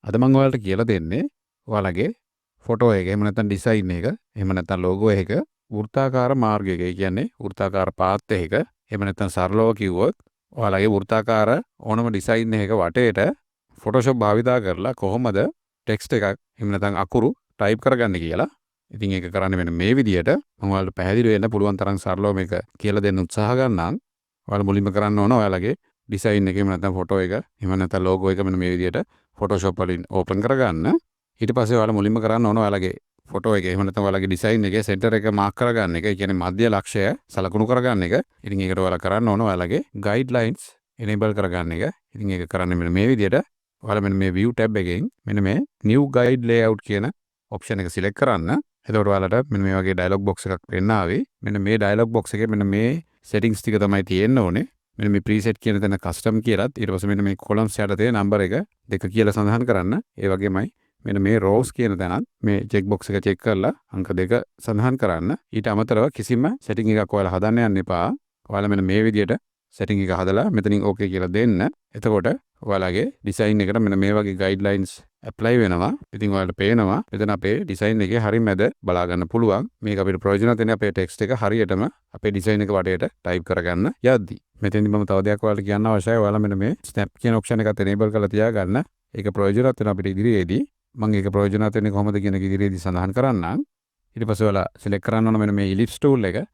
අද මම ඔයාලට කියලා දෙන්නේ ඔයාලගේ ෆොටෝ එක එහෙම නැත්නම් ඩිසයින් එක එහෙම නැත්නම් ලෝගෝ එක වෘත්තාකාර මාර්ගයක. ඒ කියන්නේ වෘත්තාකාර පාත් එකක එහෙම නැත්නම් සරලව කිව්වොත් ඔයාලගේ වෘත්තාකාර ඕනම ඩිසයින් එකක වටේට ෆොටෝෂොප් භාවිතා කරලා කොහොමද ටෙක්ස්ට් එකක් එහෙම නැත්නම් අකුරු ටයිප් කරගන්නේ කියලා. ඉතින් ඒක කරන්නේ මෙන්න මේ විදියට. මම ඔයාලට පැහැදිලි වෙන්න පුළුවන් තරම් සරලව මේක කියලා දෙන්න උත්සාහ ගන්නම්. ඔයාලා මුලින්ම කරන්න ඕන ඔයාලගේ ඩිසයින් එක එහෙම නැත්නම් ෆොටෝ එක එහෙම නැත්නම් ලෝගෝ එක මෙන්න මේ විදියට ෆොටෝෂොප් වලින් ඕපන් කරගන්න. ඊට පස්සේ ඔයාලා මුලින්ම කරන්න ඕන ඔයාලගේ ෆොටෝ එක එහෙම නැත්නම් ඔයාලගේ ඩිසයින් එකේ සෙන්ටර් එක මාක් කරගන්න එක. ඒ කියන්නේ මධ්‍ය ලක්ෂය සලකුණු කරගන්න එක. ඉතින් ඒකට ඔයාලා කරන්න ඕන ඔයාලගේ ගයිඩ්ලයින්ස් enable කරගන්න එක. ඉතින් ඒක කරන්නේ මෙන්න මේ විදියට. ඔයාලා මෙන්න මේ view tab එකෙන් මෙන්න මේ new guide layout කියන ඔප්ෂන් එක සිලෙක්ට් කරන්න. එතකොට ඔයාලට මෙන්න මේ වගේ ඩයලොග් බොක්ස් එකක් වෙන්න ආවේ. මෙන්න මේ ඩයලොග් බොක්ස් එකේ මෙන්න මේ settings ටික තමයි තියෙන්න ඕනේ. මෙන්න මේ preset කියන තැන custom කියලාත් ඊට පස්සේ මෙන්න මේ columns යටතේ number එක 2 කියලා සඳහන් කරන්න. ඒ වගේමයි මෙන්න මේ rows කියන තැනත් මේ check box එක check කරලා අංක 2 සඳහන් කරන්න. ඊට අමතරව කිසිම setting එකක් ඔයාලා හදන්න යන්න එපා. ඔයාලා මෙන්න මේ විදියට setting එක හදලා මෙතනින් okay කියලා දෙන්න. එතකොට ඔයාලගේ design එකට මෙන්න මේ වගේ guidelines apply වෙනවා. ඉතින් ඔයාලට පේනවා මෙතන අපේ design එකේ හරිය මැද බලා ගන්න පුළුවන්. මේක අපිට ප්‍රයෝජනවත් වෙන්නේ අපේ text එක හරියටම අපේ design එක වටේට type කරගන්න යද්දි. මෙතෙන්දි මම තව දෙයක් ඔයාලට කියන්න අවශ්‍යයි. ඔයාලා මෙන්න මේ snap කියන option එකත් enable කරලා තියාගන්න. ඒක ප්‍රයෝජනවත් වෙන අපිට ඉදිරියේදී. මම ඒක ප්‍රයෝජනවත් වෙන්නේ කොහොමද කියන එක ඉදිරියේදී සඳහන් කරන්නම්. ඊට පස්සේ ඔයාලා select කරන්න ඕන මෙන්න මේ ellipse tool එක.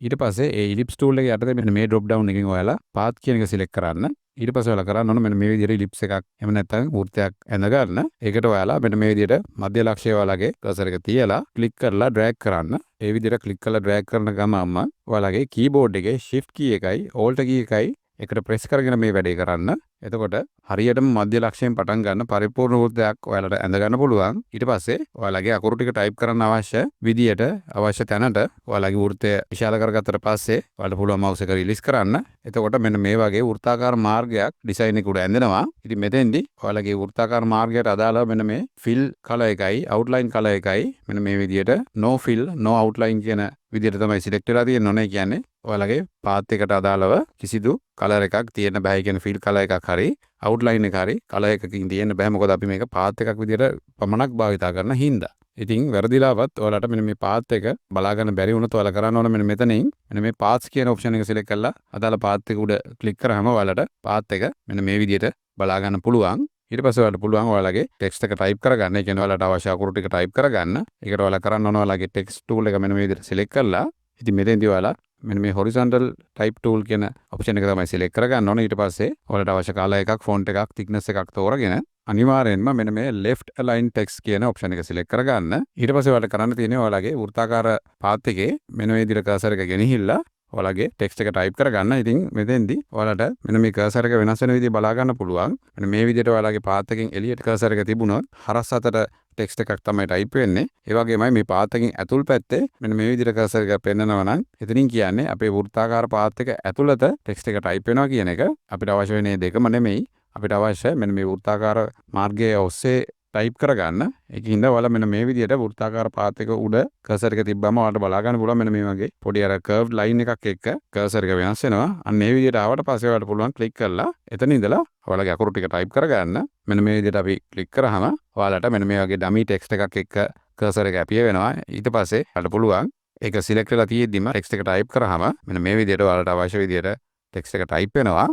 ඊට පස්සේ ඒ ellipse tool එක යටතේ මෙන්න මේ drop down එකෙන් ඔයාලා path කියන එක select කරන්න. ඊට පස්සේ ඔයාලා කරන්න ඕන මෙන්න මේ විදිහට ellipse එකක් එහෙම නැත්නම් වෘත්තයක් ඇඳ ගන්න. ඒකට ඔයාලා මෙන්න මේ විදිහට මධ්‍ය ලක්ෂය ඔයාලගේ cursor එක තියලා click කරලා drag කරන්න. ඒ විදිහට click කරලා drag කරන ගමන්ම ඔයාලගේ keyboard එකේ shift key එකයි alt key එකයි එකට press කරගෙන මේ වැඩේ කරන්න. එතකොට හරියටම මධ්‍ය ලක්ෂයෙන් පටන් ගන්න පරිපූර්ණ වෘත්තයක් ඔයාලට ඇඳ ගන්න පුළුවන්. ඊට පස්සේ ඔයාලගේ අකුරු ටික type කරන්න අවශ්‍ය විදියට අවශ්‍ය තැනට ඔයාලගේ වෘත්තය විශාල කරගත්තට පස්සේ ඔයාලට පුළුවන් mouse එක release කරන්න. එතකොට මෙන්න මේ වගේ වෘත්තාකාර මාර්ගයක් design එක උඩ ඇඳෙනවා. ඉතින් මෙතෙන්දී ඔයාලගේ වෘත්තාකාර මාර්ගයට අදාළව මෙන්න මේ fill color එකයි outline color එකයි මෙන්න මේ විදියට no fill no outline කියන විදියට තමයි select වෙලා තියෙන්නේ. කියන්නේ ඔයාලගේ path එකට අදාළව කිසිදු color එකක් තියෙන්න බෑ. කියන fill color එකක් හරි outline එක හරි color එකකින් තියෙන්න බෑ. මොකද අපි මේක path එකක් විදියට පමණක් භාවිතා කරන හින්දා. ඉතින් වැරදිලාවත් ඔයාලට මෙන්න මේ path එක බලා ගන්න බැරි වුණොත් ඔයාලා කරන්න ඕන මෙන්න මෙතනින් මෙන්න මේ paths කියන option එක select කරලා අදාළ path එක උඩ click කරාම ඔයාලට path එක මෙන්න මේ විදියට බලා ගන්න පුළුවන්. ඊට පස්සේ ඔයාලට පුළුවන් ඔයාලගේ text එක type කරගන්න. ඒ කියන්නේ ඔයාලට අවශ්‍ය අකුරු ටික type කරගන්න. ඒකට ඔයාලා කරන්න ඕන ඔයාලගේ text tool එක මෙන්න මේ විදිහට select කරලා ඉතින් මෙතෙන්දී ඔයාලා මෙන්න මේ horizontal type tool කියන option එක තමයි select කරගන්න ඕන. ඊට පස්සේ ඔයාලට අවශ්‍ය color එකක් font එකක් thickness එකක් තෝරගෙන අනිවාර්යෙන්ම මෙන්න මේ left align text කියන option එක select කරගන්න. ඊට පස්සේ ඔයාලට කරන්න තියෙන්නේ ඔයාලගේ වෘත්තාකාර path එකේ මෙන්න මේ විදිහට cursor එක ගෙනහිල්ලා ඔයාලගේ text එක type කරගන්න. ඉතින් මෙතෙන්දී ඔයාලට මෙන්න මේ cursor එක වෙනස් වෙන විදිහ බලා ගන්න පුළුවන්. මෙන්න මේ විදිහට ඔයාලගේ path එකෙන් එළියට cursor එක තිබුණොත් හරස් අතට ටෙක්ස්ට් එකක් තමයි ටයිප් වෙන්නේ. ඒ වගේමයි මේ පාත් එකකින් ඇතුල් පැත්තේ මෙන්න මේ විදිහට කර්සර් එක පෙන්නනවා නම් එතනින් කියන්නේ අපේ වෘත්තාකාර පාත් එක ඇතුළත ටෙක්ස්ට් එක ටයිප් වෙනවා කියන එක. අපිට අවශ්‍ය වෙන්නේ දෙකම නෙමෙයි. අපිට අවශ්‍ය මෙන්න මේ වෘත්තාකාර මාර්ගයේ ඔස්සේ ටයිප් කරගන්න. ඒකින්ද ඔයාලා මෙන්න මේ විදිහට වෘත්තාකාර පාත් එක උඩ කර්සර් එක තිබ්බම ඔයාලට බලා ගන්න පුළුවන් මෙන්න මේ වගේ පොඩි අර කර්ව්ඩ් ලයින් එකක් එක්ක කර්සර් එක වෙනස් වෙනවා. අන්න ඒ විදිහට ආවට පස්සේ ඔයාලට පුළුවන් ක්ලික් කරලා එතන ඉඳලා ඔයාලගේ අකුරු ටික ටයිප් කරගන්න. මෙන්න මේ විදිහට අපි ක්ලික් කරාම ඔයාලට මෙන්න මේ වගේ ඩමි ටෙක්ස්ට් එකක් එක්ක කර්සර් එක අපිය වෙනවා. ඊට පස්සේ ඔයාලට පුළුවන් ඒක සිලෙක්ට් වෙලා තියෙද්දිම ටෙක්ස්ට් එක ටයිප් කරාම මෙන්න මේ විදිහට ඔයාලට අවශ්‍ය විදිහට ටෙක්ස්ට් එක ටයිප් වෙනවා.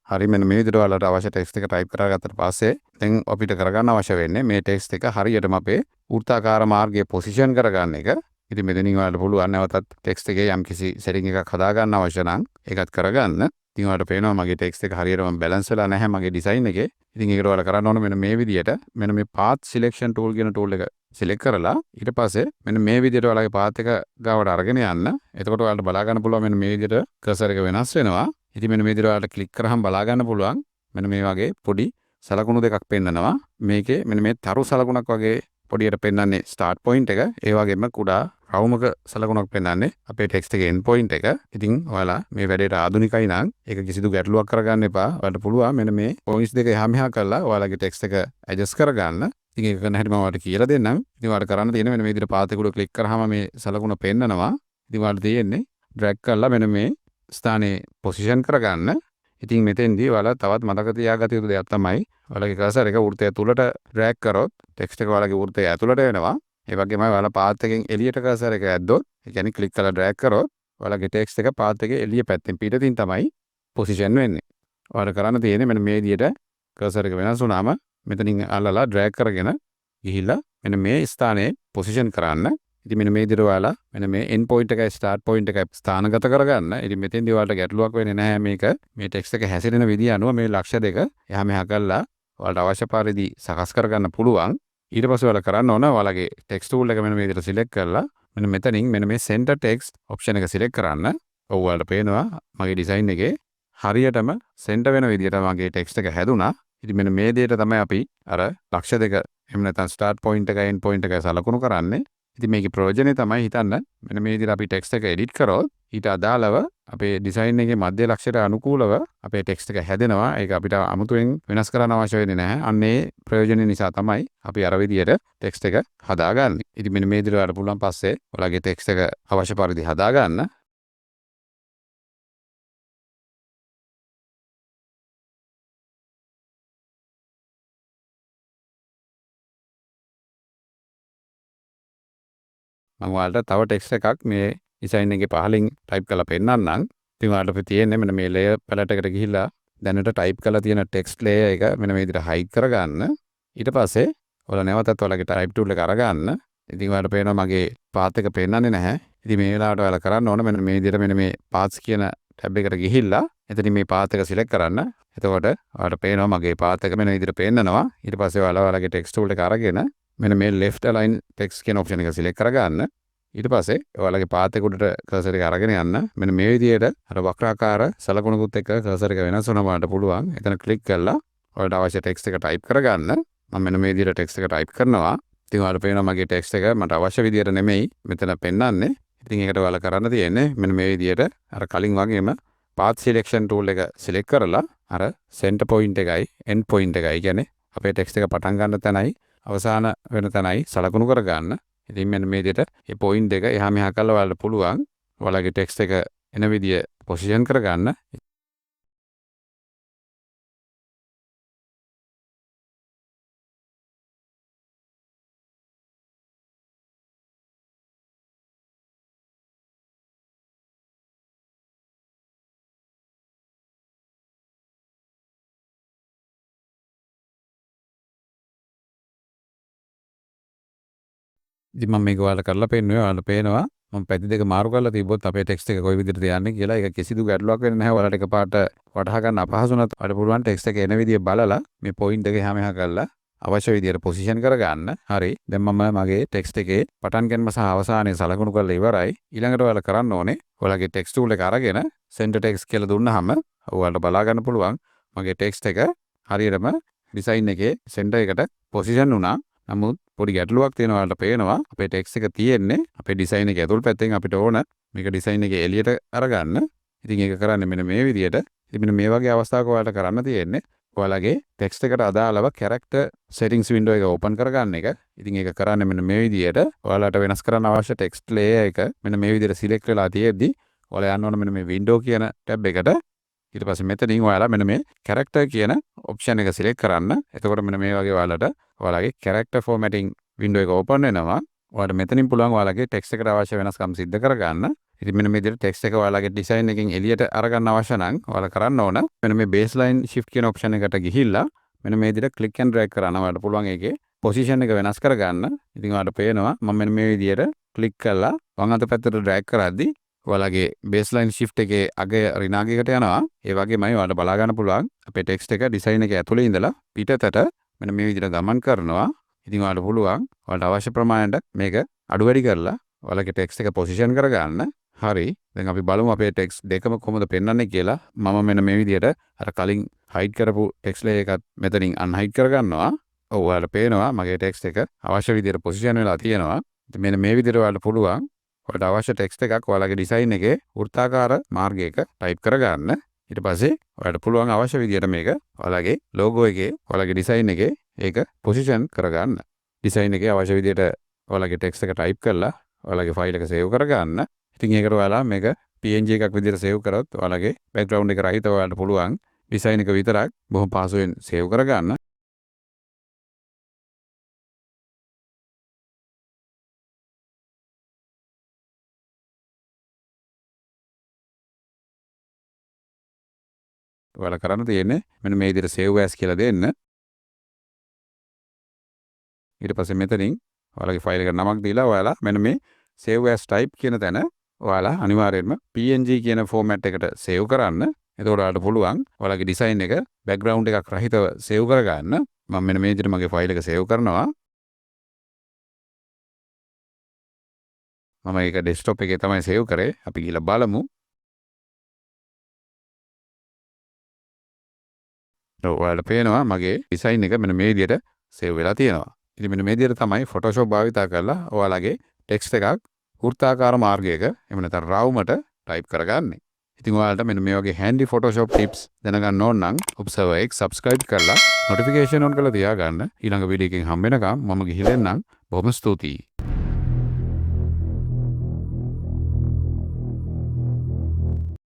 හරි මෙන්න මේ විදිහට ඔයාලට අවශ්‍ය ටෙක්ස්ට් එක ටයිප් කරගත්තට පස්සේ දැන් අපිට කරගන්න අවශ්‍ය වෙන්නේ මේ ටෙක්ස්ට් එක හරියටම අපේ වෘත්තාකාර මාර්ගයේ පොසිෂන් කරගන්න එක. ඉතින් මෙතනින් ඔයාලට පුළුවන් නැවතත් ටෙක්ස්ට් එකේ යම්කිසි සෙටින් එකක් හදා ගන්න අවශ්‍ය නම් ඒකත් කරගන්න. ඉතින් ඔයාලට පේනවා මගේ ටෙක්ස්ට් එක හරියටම බැලන්ස් වෙලා නැහැ මගේ ඩිසයින් එකේ. ඉතින් ඒකට ඔයාලා කරන්න ඕන මෙන්න මේ විදිහට මෙන්න මේ path selection tool කියන tool එක select කරලා ඊට පස්සේ මෙන්න මේ විදිහට ඔයාලගේ path එක ගාවට අරගෙන යන්න. එතකොට ඔයාලට බලා ගන්න පුළුවන් මෙන්න මේ විදිහට cursor එක වෙනස් වෙනවා. ඉතින් මෙන්න මේ විදිහට ඔයාලට ක්ලික් කරාම බලා ගන්න පුළුවන් මෙන්න මේ වගේ පොඩි සලකුණු දෙකක් පෙන්නනවා. මේකේ මෙන්න මේ තරු සලකුණක් වගේ පොඩියට පෙන්නන්නේ start point එක. ඒ වගේම කුඩා රවුමක සලකුණක් පෙන්නන්නේ අපේ ටෙක්ස්ට් එකේ end point එක. ඉතින් ඔයාලා මේ වැඩේට ආධුනිකයි නම් ඒක කිසිදු ගැටලුවක් කරගන්න එපා. ඔයාලට පුළුවන් මෙන්න මේ points දෙක එහා මෙහා කරලා ඔයාලගේ ටෙක්ස්ට් එක adjust කරගන්න. ඉතින් ඒක කරන හැටි මම ඔයාලට කියලා දෙන්නම්. ඉතින් ඔයාලට කරන්න තියෙන්නේ මෙන්න මේ විදිහට path එක උඩ ක්ලික් කරාම මේ සලකුණ පෙන්නනවා. ඉතින් ඔයාලට තියෙන්නේ ඩ්‍රැග් කරලා මෙන්න මේ ස්ථානයේ පොසිෂන් කරගන්න. ඉතින් මෙතෙන්දී ඔයාලා තවත් මතක තියාගත යුතු දෙයක් තමයි ඔයාලගේ කර්සර් එක වෘත්තය තුලට ඩ්‍රැග් කරොත් ටෙක්ස්ට් එක ඔයාලගේ වෘත්තය ඇතුලට එනවා. ඒ වගේම ඔයාලා පාත් එකෙන් එළියට කර්සර් එක ඇද්දොත්, ඒ කියන්නේ ක්ලික් කරලා ඩ්‍රැග් කරොත් ඔයාලගේ ටෙක්ස්ට් එක පාත් එකේ එළිය පැත්තෙන් පිටතින් තමයි පොසිෂන් වෙන්නේ. ඔයාලා කරන්න තියෙන්නේ මෙන්න මේ විදිහට කර්සර් එක වෙනස් වුණාම මෙතනින් අල්ලලා ඩ්‍රැග් කරගෙන ගිහිල්ලා මෙන්න මේ ස්ථානයේ පොසිෂන් කරන්න. ඉතින් මෙන්න මේ විදිහට ඔයාලා මෙන්න මේ end point එකයි start point එකයි ස්ථානගත කරගන්න. ඉතින් මෙතෙන්දී ඔයාලට ගැටලුවක් වෙන්නේ නැහැ මේක. මේ ටෙක්ස්ට් එක හැසිරෙන විදිය අනුව මේ ලක්ෂ දෙක එහා මෙහා කරලා ඔයාලට අවශ්‍ය පරිදි සකස් කරගන්න පුළුවන්. ඊට පස්සේ ඔයාලා කරන්න ඕන ඔයාලගේ ටෙක්ස්ට් ටූල් එක මෙන්න මේ විදිහට සිලෙක්ට් කරලා මෙන්න මෙතනින් මෙන්න මේ center text option එක සිලෙක්ට් කරන්න. ඔයාලට පේනවා මගේ ඩිසයින් එකේ හරියටම center වෙන විදිහට මගේ ටෙක්ස්ට් එක හැදුනා. ඉතින් මෙන්න මේ දෙයට තමයි අපි අර ලක්ෂ දෙක එහෙම නැත්නම් start point එකයි end point එකයි සලකුණු කරන්නේ. ඉතින් මේකේ ප්‍රයෝජනේ තමයි හිතන්න මෙන්න මේ විදිහට අපි ටෙක්ස්ට් එක එඩිට් කරොත් ඊට අදාළව අපේ ඩිසයින් එකේ මධ්‍ය ලක්ෂයට අනුකූලව අපේ ටෙක්ස්ට් එක හැදෙනවා. ඒක අපිට අමුතුවෙන් වෙනස් කරන්න අවශ්‍ය වෙන්නේ නැහැ. අන්න ඒ ප්‍රයෝජනේ නිසා තමයි අපි අර විදිහට ටෙක්ස්ට් එක හදාගන්නේ. ඉතින් මෙන්න මේ විදිහට ඔයාලට පුළුවන් පස්සේ ඔයාලගේ ටෙක්ස්ට් එක අවශ්‍ය පරිදි හදාගන්න. මම ඔයාලට තව ටෙක්ස්ට් එකක් මේ ඩිසයින් එකේ පහලින් ටයිප් කරලා පෙන්නන්නම්. ඉතින් ඔයාලට තියෙන්නේ මෙන්න මේ ලේයර් පැලට් එකට ගිහිල්ලා දැනට ටයිප් කරලා තියෙන ටෙක්ස්ට් ලේයර් එක මෙන්න මේ විදිහට හයිඩ් කරගන්න. ඊට පස්සේ ඔයාලා නැවතත් ඔයාලගේ ටයිප් ටූල් එක අරගන්න. ඉතින් ඔයාලට පේනවා මගේ පාත් එක පෙන්නන්නේ නැහැ. ඉතින් මේ වෙලාවට ඔයාලා කරන්න ඕන මෙන්න මේ විදිහට මෙන්න මේ පාත්ස් කියන ටැබ් එකට ගිහිල්ලා එතනින් මේ පාත් එක සිලෙක්ට් කරන්න. එතකොට ඔයාලට පේනවා මගේ පාත් එක මෙන්න විදිහට පෙන්නනවා. ඊට පස්සේ ඔයාලා ඔයාලගේ ටෙක්ස්ට් ටූල් එක අරගෙන මෙන්න මේ left align text කියන option එක සිලෙක්ට් කරගන්න. ඊට පස්සේ ඔයාලගේ පාත් එක උඩට කර්සර් එක අරගෙන යන්න. මෙන්න මේ විදිහට අර වක්‍රාකාර සලකුණුකුත් එක්ක කර්සර් එක වෙනස් වෙනවාට පුළුවන්. එතන ක්ලික් කරලා ඔයාලට අවශ්‍ය ටෙක්ස්ට් එක ටයිප් කරගන්න. මම මෙන්න මේ විදිහට ටෙක්ස්ට් එක ටයිප් කරනවා. ඉතින් ඔයාලට පේනවා මගේ ටෙක්ස්ට් එක මට අවශ්‍ය විදිහට නෙමෙයි මෙතන පෙන්නන්නේ. ඉතින් ඒකට ඔයාලා කරන්න තියෙන්නේ මෙන්න මේ විදිහට අර කලින් වගේම path selection tool එක select කරලා අර center point එකයි end point එකයි කියන්නේ අපේ ටෙක්ස්ට් එක පටන් ගන්න තැනයි අවසාන වෙන තැනයි සලකුණු කරගන්න. ඉතින් මෙන්න මේ විදිහට මේ point එක එහා මෙහා කරලා ඔයාලට පුළුවන් ඔයාලගේ ටෙක්ස්ට් එක එන විදිය පොසිෂන් කරගන්න. ඉතින් මම මේක ඔයාලට කරලා පෙන්නුවේ ඔයාලට පේනවා මම පැති දෙක මාරු කරලා තිබ්බොත් අපේ ටෙක්ස්ට් එක කොයි විදිහටද යන්නේ කියලා ඒක කිසිදු ගැටලුවක් වෙන්නේ නැහැ. ඔයාලට එකපාරට වටහා ගන්න අපහසු නැත් ඔයාලට පුළුවන් ටෙක්ස්ට් එක එන විදිය බලලා මේ පොයින්ට් එක එහා මෙහා කරලා අවශ්‍ය විදියට පොසිෂන් කරගන්න. හරි. දැන් මම මගේ ටෙක්ස්ට් එකේ පටන් ගැනීම සහ අවසානයේ සලකුණු කරලා ඉවරයි. ඊළඟට ඔයාලා කරන්න ඕනේ ඔයාලගේ ටෙක්ස්ට් ටූල් එක අරගෙන center text කියලා දුන්නාම ඔයාලට බලා ගන්න පුළුවන් මගේ ටෙක්ස්ට් එක හරියටම ඩිසයින් එකේ center එකට පොසිෂන් වුණා. නමුත් පොඩි ගැටලුවක් තියෙනවා. ඔයාලට පේනවා අපේ ටෙක්ස්ට් එක තියෙන්නේ අපේ ඩිසයින් එකේ ඇතුල් පැත්තෙන් අපිට ඕන මේක ඩිසයින් එකේ එළියට අරගන්න. ඉතින් ඒක කරන්නේ මෙන්න මේ විදියට. ඉතින් මෙන්න මේ වගේ අවස්ථාවක ඔයාලට කරන්න තියෙන්නේ ඔයාලගේ ටෙක්ස්ට් එකට අදාළව character settings window එක open කරගන්න එක. ඉතින් ඒක කරන්නේ මෙන්න මේ විදියට. ඔයාලට වෙනස් කරන්න අවශ්‍ය ටෙක්ස්ට් layer එක මෙන්න මේ විදියට select වෙලා තියෙද්දි ඔයාලා යන්න ඕන මෙන්න මේ window කියන tab එකට. ඊට පස්සේ මෙතනින් ඔයාලා මෙන්න මේ character කියන option එක select කරන්න. එතකොට මෙන්න මේ වගේ ඔයාලට ඔයාලගේ character formatting window එක open වෙනවා. ඔයාලට මෙතනින් පුළුවන් ඔයාලගේ text එකට අවශ්‍ය වෙනස්කම් සිද්ධ කරගන්න. ඉතින් මෙන්න මේ විදිහට text එක ඔයාලගේ design එකෙන් එළියට අරගන්න අවශ්‍ය නම් ඔයාලා කරන්න ඕන මෙන්න මේ baseline shift කියන option එකට ගිහිල්ලා මෙන්න මේ විදිහට click and drag කරන්න ඔයාලට පුළුවන් ඒකේ position එක වෙනස් කරගන්න. ඉතින් ඔයාලට පේනවා මම මෙන්න මේ විදිහට click කරලා වම් අත පැත්තට drag කරද්දී ඔයාලගේ baseline shift එකේ අගය ඍණාගයකට යනවා. ඒ වගේමයි ඔයාලට බලා ගන්න පුළුවන් අපේ text එක design එකේ ඇතුලේ ඉඳලා පිටතට මෙන්න මේ විදිහට ගමන් කරනවා. ඉතින් ඔයාලට පුළුවන් ඔයාලට අවශ්‍ය ප්‍රමාණයට මේක අඩු වැඩි කරලා ඔයාලගේ text එක position කරගන්න. හරි. දැන් අපි බලමු අපේ text දෙකම කොහොමද පෙන්වන්නේ කියලා. මම මෙන්න මේ විදිහට අර කලින් hide කරපු text layer එකත් මෙතනින් unhide කරගන්නවා. ඔව් ඔයාලට පේනවා මගේ text එක අවශ්‍ය විදිහට position වෙලා තියෙනවා. ඉතින් මෙන්න මේ විදිහට ඔයාලට පුළුවන් ඔයාලට අවශ්‍ය ටෙක්ස්ට් එකක් ඔයාලගේ ඩිසයින් එකේ වෘත්තාකාර මාර්ගයක ටයිප් කරගන්න. ඊට පස්සේ ඔයාලට පුළුවන් අවශ්‍ය විදිහට මේක ඔයාලගේ ලෝගෝ එකේ ඔයාලගේ ඩිසයින් එකේ ඒක පොසිෂන් කරගන්න. ඩිසයින් එකේ අවශ්‍ය විදිහට ඔයාලගේ ටෙක්ස්ට් එක ටයිප් කරලා ඔයාලගේ ෆයිල් එක සේව් කරගන්න. ඉතින් ඒකට ඔයාලා මේක PNG එකක් විදිහට සේව් කරොත් ඔයාලගේ බෑග්ග්‍රවුන්ඩ් එක රහිතව ඔයාලට පුළුවන් ඩිසයින් එක විතරක් බොහොම පහසුවෙන් සේව් කරගන්න. ඔයාලා කරන්න තියෙන්නේ මෙන්න මේ විදිහට save as කියලා දෙන්න. ඊට පස්සේ මෙතනින් ඔයාලගේ ෆයිල් එකට නමක් දීලා ඔයාලා මෙන්න මේ save as type කියන තැන ඔයාලා අනිවාර්යයෙන්ම PNG කියන ෆෝමැට් එකට save කරන්න. එතකොට ඔයාලට පුළුවන් ඔයාලගේ ඩිසයින් එක බෑග්ග්‍රවුන්ඩ් එකක් රහිතව save කරගන්න. මම මෙන්න මේ විදිහට මගේ ෆයිල් එක save කරනවා. මම ඒක ඩෙස්ක්ටොප් එකේ තමයි save කරේ. අපි ගිහලා බලමු. ඔයාලට පේනවා මගේ ඩිසයින් එක මෙන්න මේ විදිහට save වෙලා තියෙනවා. ඉතින් මෙන්න මේ විදිහට තමයි Photoshop භාවිතා කරලා ඔයාලගේ ටෙක්ස්ට් එකක් වෘත්තාකාර මාර්ගයක එහෙම නැත්නම් රවුමට ටයිප් කරගන්නේ. ඉතින් ඔයාලට මෙන්න මේ වගේ handy Photoshop tips දැනගන්න ඕන නම් Observer එක subscribe කරලා notification on කරලා තියාගන්න. ඊළඟ වීඩියෝ එකකින් හම්බ වෙනකම් මම ගිහින් එන්නම්. බොහොම ස්තුතියි.